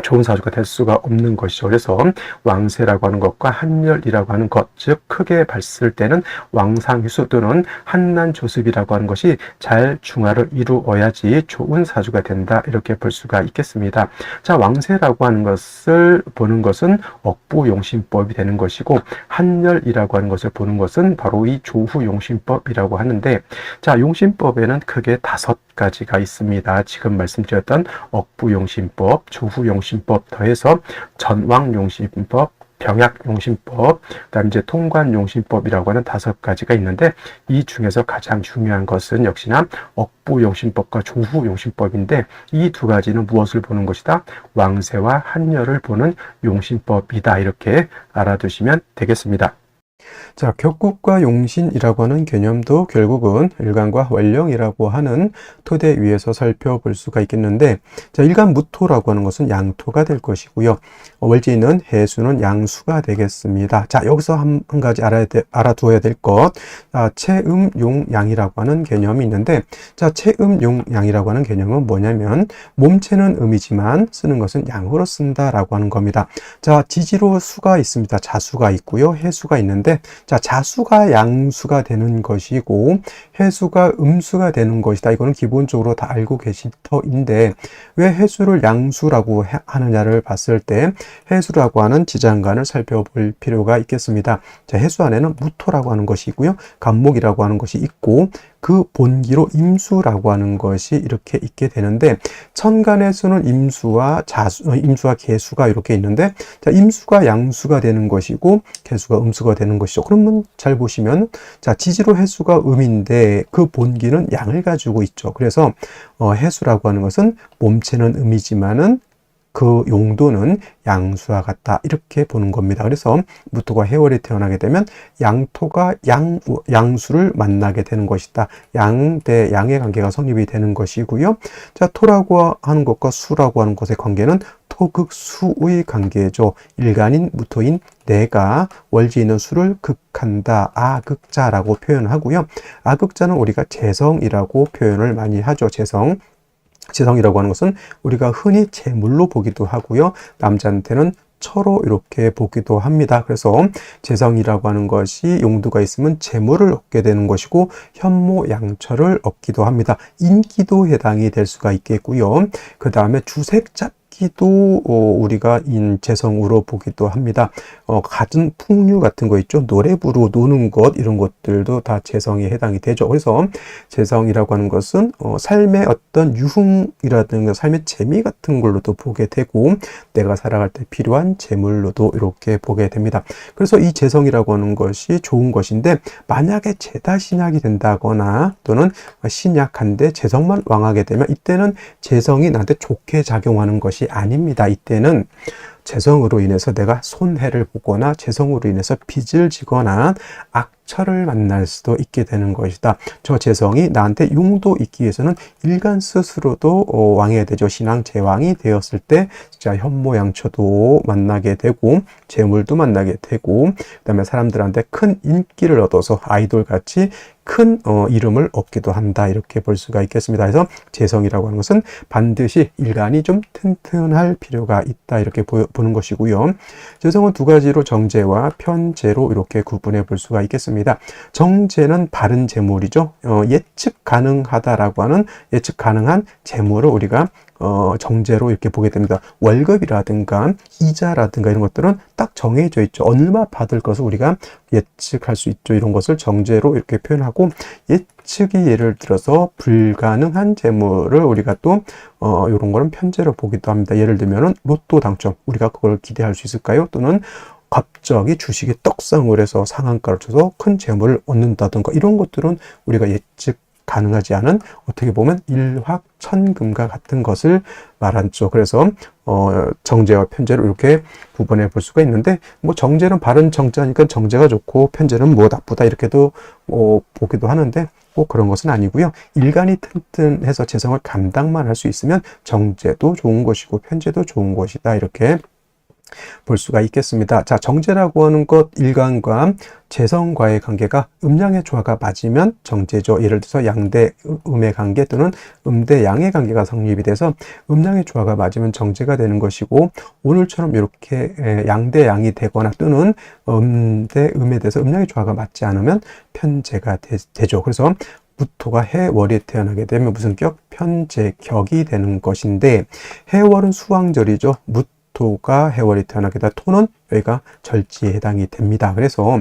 좋은 사주가 될 수가 없는 것이죠. 그래서 왕세라고 하는 것과 한열이라고 하는 것, 즉 크게 봤을 때는 왕상휴수 또는 한난조습이라고 하는 것이 잘 중화를 이루어야지 좋은 사주가 된다, 이렇게 볼 수가 있겠습니다. 자, 왕세라고 하는 것을 보는 것은 억부용신법이 되는 것이고, 한열이라고 하는 것을 보는 것은 바로 이 조후용신법이라고 하는데, 자, 용신법에는 크게 5가지가 있습니다. 지금 말씀드렸던 억부용신법, 조후용신법 더해서 전왕용신법, 병약용신법, 그다음 이제 통관용신법이라고 하는 5가지가 있는데, 이 중에서 가장 중요한 것은 역시나 억부용신법과 조후용신법인데, 이 두 가지는 무엇을 보는 것이다? 왕세와 한열을 보는 용신법이다, 이렇게 알아두시면 되겠습니다. 자, 격국과 용신이라고 하는 개념도 결국은 일간과 원령이라고 하는 토대 위에서 살펴볼 수가 있겠는데, 자, 일간무토라고 하는 것은 양토가 될 것이고요. 월지는 해수는 양수가 되겠습니다. 자, 여기서 한 가지 알아두어야 될 것, 체음용양이라고 하는 개념이 있는데, 자, 체음용양이라고 하는 개념은 뭐냐면, 몸체는 음이지만 쓰는 것은 양으로 쓴다라고 하는 겁니다. 자, 지지로 수가 있습니다. 자수가 있고요. 해수가 있는데, 자, 자수가 양수가 되는 것이고 해수가 음수가 되는 것이다. 이거는 기본적으로 다 알고 계실 터인데, 왜 해수를 양수라고 하느냐를 봤을 때 해수라고 하는 지장간을 살펴볼 필요가 있겠습니다. 자, 해수 안에는 무토라고 하는 것이 있고요. 간목이라고 하는 것이 있고, 그 본기로 임수라고 하는 것이 이렇게 있게 되는데, 천간에서는 임수와 개수가 이렇게 있는데, 자, 임수가 양수가 되는 것이고 개수가 음수가 되는 것이죠. 그러면 잘 보시면, 자, 지지로 해수가 음인데 그 본기는 양을 가지고 있죠. 그래서 해수라고 하는 것은 몸체는 음이지만은 그 용도는 양수와 같다, 이렇게 보는 겁니다. 그래서 무토가 해월에 태어나게 되면 양토가 양수를 만나게 되는 것이다. 양 대 양의 관계가 성립이 되는 것이고요. 자, 토라고 하는 것과 수라고 하는 것의 관계는 토극수의 관계죠. 일간인 무토인 내가 월지에 있는 수를 극한다, 아극자라고 표현하고요. 아극자는 우리가 재성이라고 표현을 많이 하죠. 재성. 재성이라고 하는 것은 우리가 흔히 재물로 보기도 하고요. 남자한테는 처로 이렇게 보기도 합니다. 그래서 재성이라고 하는 것이 용두가 있으면 재물을 얻게 되는 것이고 현모양처를 얻기도 합니다. 인기도 해당이 될 수가 있겠고요. 그 다음에 주색 잡기도 우리가 재성으로 보기도 합니다. 갖은 풍류 같은 거 있죠. 노래 부르고 노는 것 이런 것들도 다 재성에 해당이 되죠. 그래서 재성이라고 하는 것은 삶의 어떤 유흥이라든가 삶의 재미 같은 걸로도 보게 되고 내가 살아갈 때 필요한 재물로도 이렇게 보게 됩니다. 그래서 이 재성이라고 하는 것이 좋은 것인데 만약에 재다신약이 된다거나 또는 신약한데 재성만 왕하게 되면 이때는 재성이 나한테 좋게 작용하는 것이 아닙니다. 이때는 재성으로 인해서 내가 손해를 보거나 재성으로 인해서 빚을 지거나 악처를 만날 수도 있게 되는 것이다. 저 재성이 나한테 용도 있기 위해서는 일간 스스로도 왕해야 되죠. 신앙 제왕이 되었을 때 진짜 현모양처도 만나게 되고 재물도 만나게 되고 그다음에 사람들한테 큰 인기를 얻어서 아이돌같이 큰 이름을 얻기도 한다. 이렇게 볼 수가 있겠습니다. 그래서 재성이라고 하는 것은 반드시 일간이 좀 튼튼할 필요가 있다. 이렇게 보는 것이고요. 재성은 두 가지로 정재와 편재로 이렇게 구분해 볼 수가 있겠습니다. 정재는 바른 재물이죠. 예측 가능하다라고 하는 예측 가능한 재물을 우리가 정제로 이렇게 보게 됩니다. 월급이라든가 이자라든가 이런 것들은 딱 정해져 있죠. 얼마 받을 것을 우리가 예측할 수 있죠. 이런 것을 정제로 이렇게 표현하고 예측이 예를 들어서 불가능한 재물을 우리가 또 이런 거는 편제로 보기도 합니다. 예를 들면은 로또 당첨 우리가 그걸 기대할 수 있을까요? 또는 갑자기 주식이 떡상을 해서 상한가를 쳐서 큰 재물을 얻는다든가 이런 것들은 우리가 예측 가능하지 않은 어떻게 보면 일확천금과 같은 것을 말하죠. 그래서 정제와 편제로 이렇게 구분해 볼 수가 있는데 뭐 정제는 바른 정자니까 정제가 좋고 편제는 뭐 나쁘다 이렇게도 보기도 하는데 꼭 그런 것은 아니고요. 일간이 튼튼해서 재성을 감당만 할 수 있으면 정제도 좋은 것이고 편제도 좋은 것이다. 이렇게 볼 수가 있겠습니다. 자, 정제라고 하는 것 일간과 재성과의 관계가 음양의 조화가 맞으면 정제죠. 예를 들어서 양대 음의 관계 또는 음대 양의 관계가 성립이 돼서 음양의 조화가 맞으면 정제가 되는 것이고 오늘처럼 이렇게 양대 양이 되거나 또는 음대 음에 대해서 음양의 조화가 맞지 않으면 편제가 되죠. 그래서 무토가 해월에 태어나게 되면 무슨 격? 편제격이 되는 것인데 해월은 수왕절이죠. 토가 해월이 태어나게 되다. 토는 여기가 절지에 해당이 됩니다. 그래서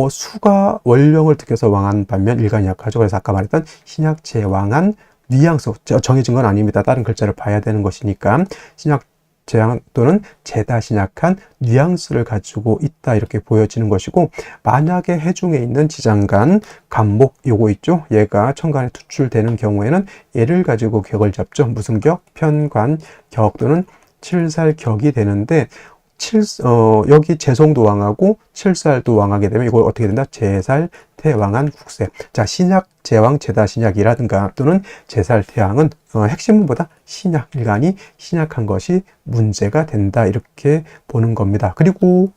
수가 원령을 득해서 왕한 반면 일간이 약하죠. 그래서 아까 말했던 신약 제왕한 뉘앙스 정해진 건 아닙니다. 다른 글자를 봐야 되는 것이니까 신약 제왕 또는 제다 신약한 뉘앙스를 가지고 있다 이렇게 보여지는 것이고 만약에 해중에 있는 지장간 간목 요거 있죠. 얘가 천간에 투출되는 경우에는 얘를 가지고 격을 잡죠. 무슨 격? 편관 격 또는 칠살격이 되는데 여기 재성도 왕하고 칠살도 왕하게 되면 이걸 어떻게 된다? 재살태왕한 국세. 자, 신약 제왕 제다 신약이라든가 또는 재살태왕은 핵심보다 신약 일간이 신약한 것이 문제가 된다 이렇게 보는 겁니다. 그리고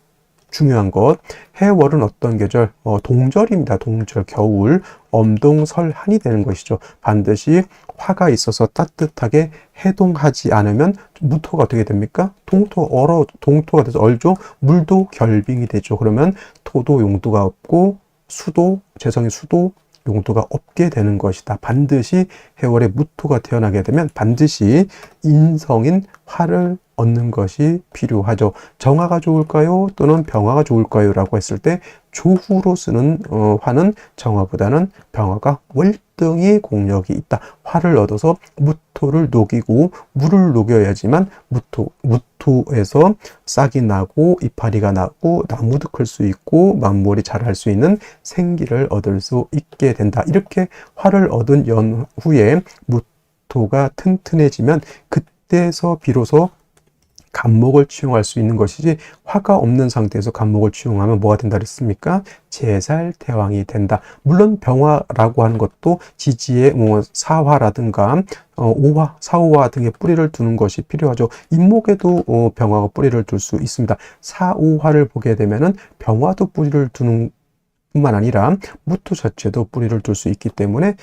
중요한 것 해월은 어떤 계절? 동절입니다. 동절 겨울 엄동설한이 되는 것이죠. 반드시 화가 있어서 따뜻하게 해동하지 않으면 무토가 어떻게 됩니까? 동토가 돼서 얼죠. 물도 결빙이 되죠. 그러면 토도 용도가 없고 수도 재성의 수도 용도가 없게 되는 것이다. 반드시 해월에 무토가 태어나게 되면 반드시 인성인 화를 얻는 것이 필요하죠. 정화가 좋을까요? 또는 병화가 좋을까요? 라고 했을 때 조후로 쓰는 화는 정화보다는 병화가 월등히 공력이 있다. 화를 얻어서 무토를 녹이고 물을 녹여야지만 무토에서 싹이 나고 이파리가 나고 나무도 클 수 있고 만물이 자랄 수 있는 생기를 얻을 수 있게 된다. 이렇게 화를 얻은 연후에 무토가 튼튼해지면 그때서 비로소 간목을 치용할 수 있는 것이지 화가 없는 상태에서 간목을 치용하면 뭐가 된다 그랬습니까? 재살태왕이 된다. 물론 병화라고 하는 것도 지지에 사화라든가 오화, 사오화 등의 뿌리를 두는 것이 필요하죠. 인목에도 병화가 뿌리를 둘 수 있습니다. 사오화를 보게 되면은 병화도 뿌리를 두는 뿐만 아니라 무토 자체도 뿌리를 둘 수 있기 때문에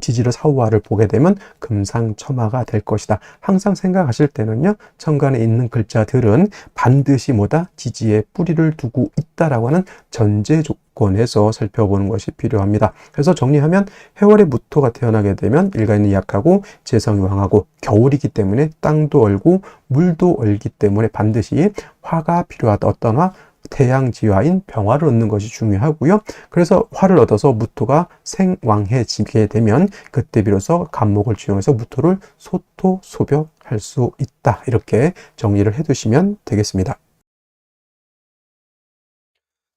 지지를 사후화를 보게 되면 금상첨화가 될 것이다. 항상 생각하실 때는요, 천간에 있는 글자들은 반드시 뭐다? 지지에 뿌리를 두고 있다라고 하는 전제 조건에서 살펴보는 것이 필요합니다. 그래서 정리하면 해월에 무토가 태어나게 되면 일간이 약하고 재성이 왕하고 겨울이기 때문에 땅도 얼고 물도 얼기 때문에 반드시 화가 필요하다. 어떤 화? 태양지화인 병화를 얻는 것이 중요하고요. 그래서 화를 얻어서 무토가 생왕해지게 되면 그때 비로소 간목을 지용해서 무토를 소토, 소벽할 수 있다. 이렇게 정리를 해두시면 되겠습니다.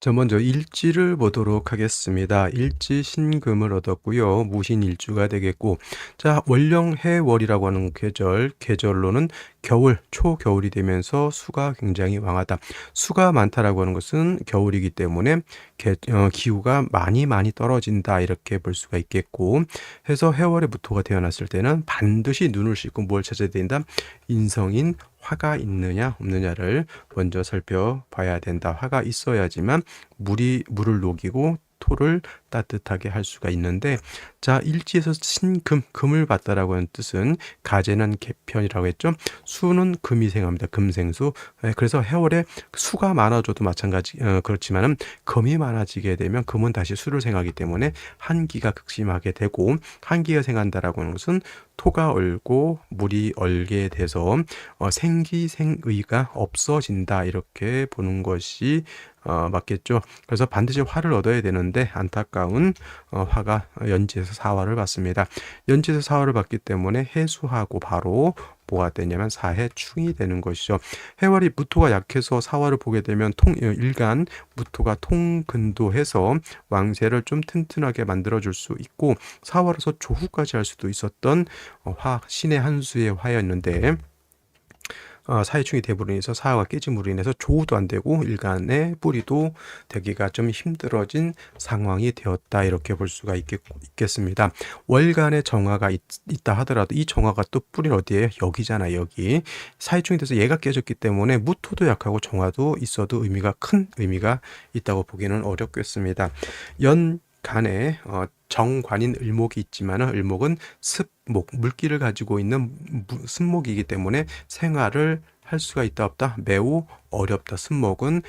자, 먼저 일지를 보도록 하겠습니다. 일지 신금을 얻었고요. 무신일주가 되겠고, 자, 월령해월이라고 하는 계절로는 겨울, 초겨울이 되면서 수가 굉장히 왕하다. 수가 많다라고 하는 것은 겨울이기 때문에 기후가 많이 떨어진다 이렇게 볼 수가 있겠고, 해서 해월에 무토가 태어났을 때는 반드시 눈을 씻고 뭘 찾아야 된다? 인성인 화가 있느냐 없느냐를 먼저 살펴봐야 된다. 화가 있어야지만 물을 녹이고 토를 따뜻하게 할 수가 있는데, 자, 일지에서 신금, 금을 받다라고 하는 뜻은 가재는 개편이라고 했죠. 수는 금이 생합니다. 금생수. 그래서 해월에 수가 많아져도 마찬가지 그렇지만은 금이 많아지게 되면 금은 다시 수를 생하기 때문에 한기가 극심하게 되고, 한기가 생한다라고 하는 것은 토가 얼고 물이 얼게 돼서 생기생의가 없어진다 이렇게 보는 것이 맞겠죠. 그래서 반드시 화를 얻어야 되는데 안타까운 화가 연지에서 사화를 받습니다. 연지에서 사화를 받기 때문에 해수하고 바로 뭐가 되냐면 사해충이 되는 것이죠. 해월이 무토가 약해서 사화를 보게 되면 일간 무토가 통근도해서 왕세를 좀 튼튼하게 만들어줄 수 있고, 사화로서 조후까지 할 수도 있었던 신의 한 수의 화였는데, 사회충이 대부로 인해서 사화가 깨짐으로 인해서 조우도 안 되고 일간의 뿌리도 되기가 좀 힘들어진 상황이 되었다 이렇게 볼 수가 있겠습니다. 월간의 정화가 있다 하더라도 이 정화가 또 뿌리는 어디에요? 여기잖아요. 여기 사회충이 돼서 얘가 깨졌기 때문에 무토도 약하고 정화도 있어도 큰 의미가 있다고 보기는 어렵겠습니다. 간에 정관인 을목이 있지만 을목은 습목, 물기를 가지고 있는 습목이기 때문에 생활을 할 수가 있다 없다? 매우 어렵다. 습목은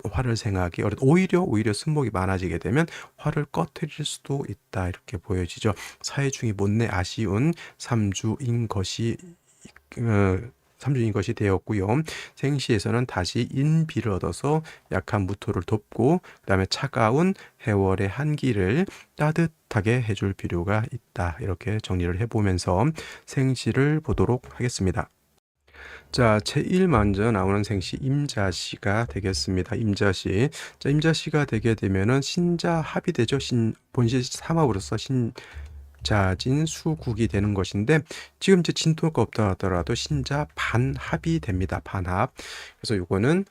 화를 생하기 어렵다. 오히려 습목이 많아지게 되면 화를 꺼트릴 수도 있다 이렇게 보여지죠. 사해충이 못내 아쉬운 삼주인 것이 되었고요. 생시에서는 다시 인비를 얻어서 약한 무토를 돕고, 그 다음에 차가운 해월의 한기를 따뜻하게 해줄 필요가 있다. 이렇게 정리를 해보면서 생시를 보도록 하겠습니다. 자, 제일 먼저 나오는 생시 임자시가 되겠습니다. 임자시. 자, 임자시가 되게 되면은 신자합이 되죠. 본시 삼합으로서 자진 수국이 되는 것인데, 지금 이제 진토가 없다 하더라도 신자 반합이 됩니다. 반합. 그래서 이거는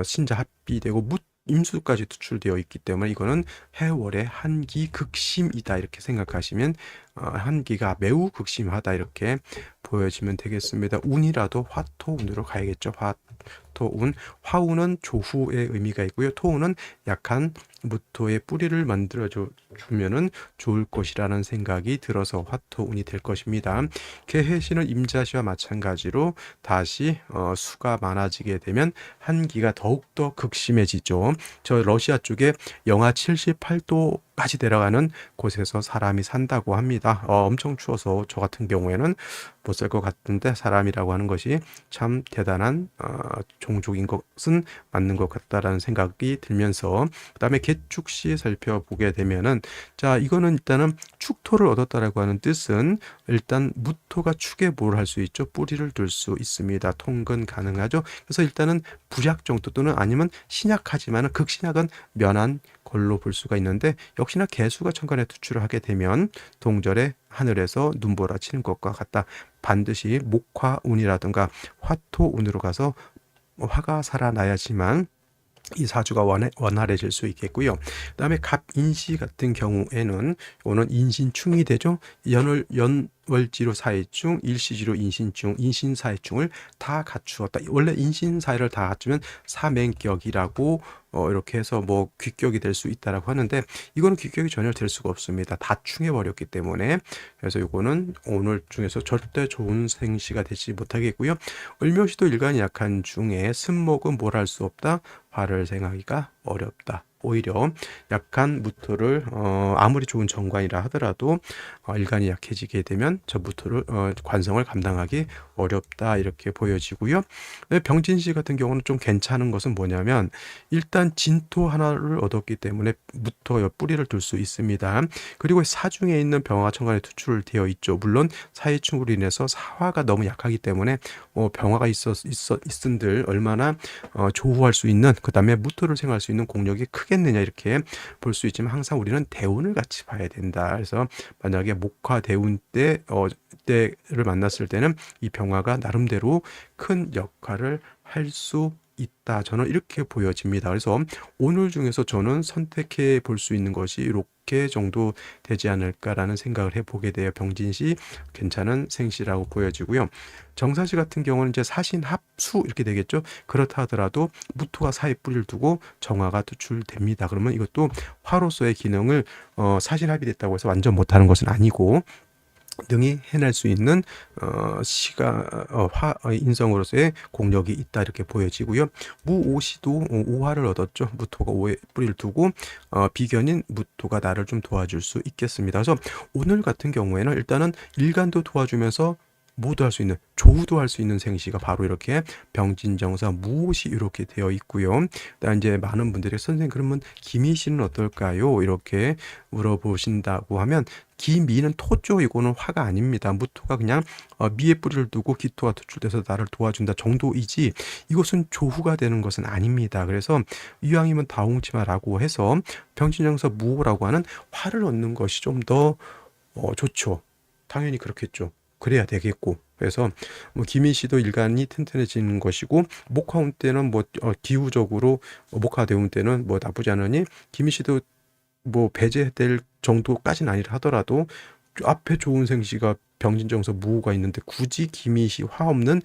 신자합이 되고 임수까지 투출되어 있기 때문에 이거는 해월의 한기 극심이다 이렇게 생각하시면 한기가 매우 극심하다 이렇게 보여지면 되겠습니다. 운이라도 화토운으로 가야겠죠. 화토운. 화운은 조후의 의미가 있고요. 토운은 약한 무토의 뿌리를 만들어 주면은 좋을 것이라는 생각이 들어서 화토운이 될 것입니다. 개해시는 임자시와 마찬가지로 다시 수가 많아지게 되면 한기가 더욱더 극심해지죠. 저 러시아 쪽에 영하 78도까지 내려가는 곳에서 사람이 산다고 합니다. 엄청 추워서 저 같은 경우에는 못 살 것 같은데, 사람이라고 하는 것이 참 대단한 종족인 것은 맞는 것 같다라는 생각이 들면서, 그 다음에 개축시 살펴보게 되면은, 자, 이거는 일단은 축토를 얻었다라고 하는 뜻은 일단 무토가 축에 뭘 할 수 있죠? 뿌리를 둘 수 있습니다. 통근 가능하죠. 그래서 일단은 부약 정도 또는 아니면 신약하지만 극신약은 면한 걸로 볼 수가 있는데, 역시나 개수가 천간에 투출을 하게 되면 동절에 하늘에서 눈보라치는 것과 같다. 반드시 목화운이라든가 화토운으로 가서 화가 살아나야지만 이 사주가 원활해질 수 있겠고요. 그 다음에 갑인시 같은 경우에는 오는 인신충이 되죠. 월지로 사회충, 일시지로 인신충, 인신사회충을 다 갖추었다. 원래 인신사회를 다 갖추면 사맹격이라고 이렇게 해서 뭐 귀격이 될 수 있다라고 하는데 이거는 귀격이 전혀 될 수가 없습니다. 다 충해버렸기 때문에. 그래서 이거는 오늘 중에서 절대 좋은 생시가 되지 못하겠고요. 을묘시도 일간이 약한 중에 승목은 뭘 할 수 없다. 화를 생하기가 어렵다. 오히려 약한 무토를 아무리 좋은 정관이라 하더라도 일간이 약해지게 되면 저 무토를 관성을 감당하기 어렵다 이렇게 보여지고요. 병진시 같은 경우는 좀 괜찮은 것은 뭐냐면 일단 진토 하나를 얻었기 때문에 무토가 뿌리를 둘 수 있습니다. 그리고 사중에 있는 병화가 천간에 투출되어 있죠. 물론 사이충으로 인해서 사화가 너무 약하기 때문에 병화가 있은들 얼마나 조후할 수 있는 그 다음에 무토를 생할 수 있는 공력이 크겠느냐 이렇게 볼 수 있지만 항상 우리는 대운을 같이 봐야 된다. 그래서 만약에 목화 대운 때를 만났을 때는 이 병화가 나름대로 큰 역할을 할 수 있다. 저는 이렇게 보여집니다. 그래서 오늘 중에서 저는 선택해 볼 수 있는 것이 이렇게 정도 되지 않을까라는 생각을 해보게 돼요. 병진시 괜찮은 생시라고 보여지고요. 정사시 같은 경우는 이제 사신합수 이렇게 되겠죠. 그렇다 하더라도 무토가 사이에 뿌리를 두고 정화가 투출됩니다. 그러면 이것도 화로서의 기능을 사신합이 됐다고 해서 완전 못하는 것은 아니고 능히 해낼 수 있는 인성으로서의 공력이 있다 이렇게 보여지고요. 무오시도 오화를 얻었죠. 무토가 오에 뿌리를 두고 비견인 무토가 나를 좀 도와줄 수 있겠습니다. 그래서 오늘 같은 경우에는 일단은 일간도 도와주면서 모두 할 수 있는 조우도 할 수 있는 생시가 바로 이렇게 병진정사 무오시 이렇게 되어 있고요. 그다음 이제 많은 분들이 선생님 그러면 기미시는 어떨까요? 이렇게 물어보신다고 하면 기미는 토죠. 이거는 화가 아닙니다. 무토가 그냥 미에 뿌리를 두고 기토가 투출돼서 나를 도와준다 정도이지 이것은 조후가 되는 것은 아닙니다. 그래서 이왕이면 다홍치마라고 해서 병진정사 무오라고 하는 화를 얻는 것이 좀 더 좋죠. 당연히 그렇겠죠. 그래야 되겠고. 그래서 뭐 기미시도 일간이 튼튼해지는 것이고 목화운 때는 뭐 기후적으로 목화대운 때는 뭐 나쁘지 않으니 기미시도 뭐 배제될 정도까지는 아니라 하더라도 앞에 좋은 생시가 병진정서 무호가 있는데 굳이 기미시 화 없는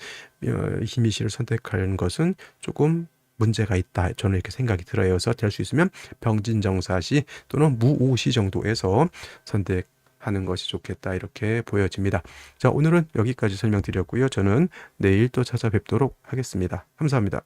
기미시를 선택하는 것은 조금 문제가 있다. 저는 이렇게 생각이 들어요. 그래서 될 수 있으면 병진정사시 또는 무오시 정도에서 선택하는 것이 좋겠다 이렇게 보여집니다. 자, 오늘은 여기까지 설명드렸고요. 저는 내일 또 찾아뵙도록 하겠습니다. 감사합니다.